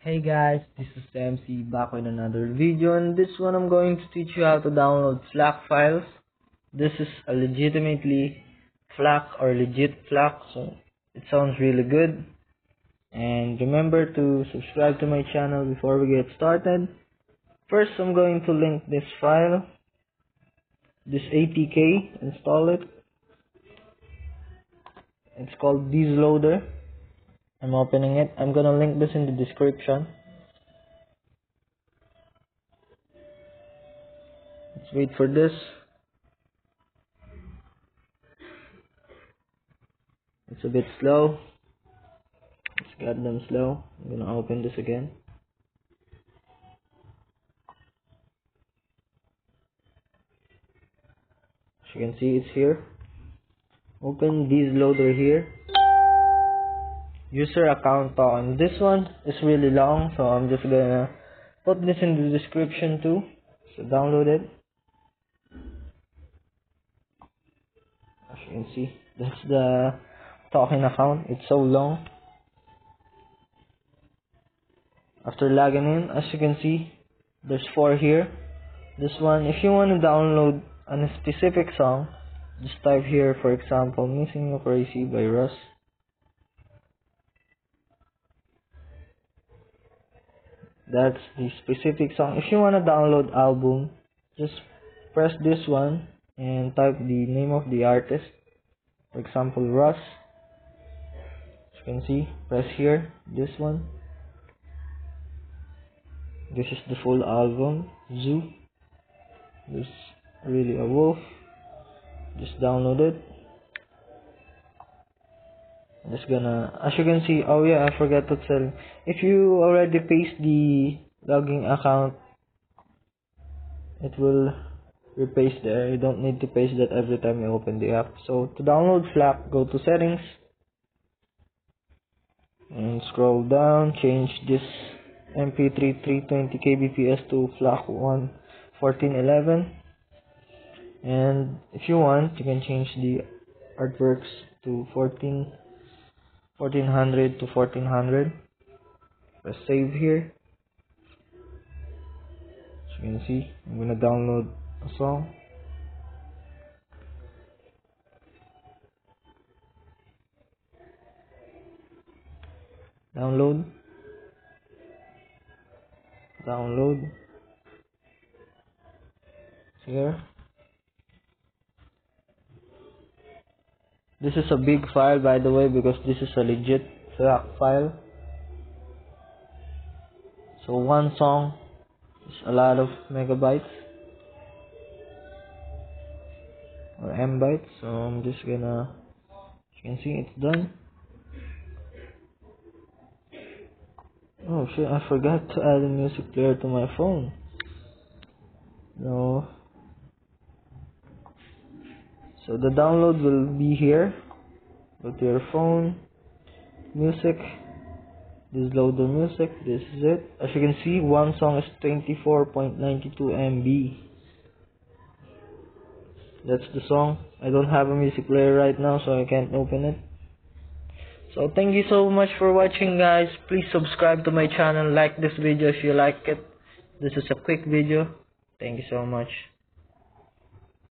Hey guys, this is MC back with another video. In this one I'm going to teach you how to download Flac files. This is a legitimately Flac or legit Flac, so it sounds really good. And remember to subscribe to my channel before we get started. First I'm going to link this file, this APK, install it. It's called Loader. I'm opening it. I'm gonna link this in the description. Let's wait for this. It's a bit slow. It's goddamn slow. I'm gonna open this again. As you can see, it's here. Open Loader here. User account token. This one is really long, so I'm just gonna put this in the description too. So download it. As you can see, that's the token account. It's so long. After logging in, as you can see, there's 4 here. This one, if you want to download a specific song, just type here, for example, Missing You Crazy by Russ. That's the specific song. If you want to download album, just press this one and type the name of the artist. For example, Russ. As you can see, press here, this one. This is the full album, Zoo. There's really a wolf. Just download it. I'm just gonna, as you can see, oh yeah, I forgot to tell. If you already paste the login account, it will repaste there. You don't need to paste that every time you open the app. So to download Flac, go to settings and scroll down, change this MP3 320 kbps to Flac 1411. And if you want, you can change the artworks to 1400 to 1400. Press save here. As you can see, I'm gonna download a song. Download. Here. This is a big file, by the way, because this is a legit Flac file. So one song is a lot of megabytes or MB. So I'm just gonna, you can see it's done. Oh shit, I forgot to add a music player to my phone. No. So the download will be here. Go to your phone, music, Loader music. This is it. As you can see, one song is 24.92 MB. That's the song. I don't have a music player right now, so I can't open it. So thank you so much for watching, guys. Please subscribe to my channel, like this video if you like it. This is a quick video. Thank you so much.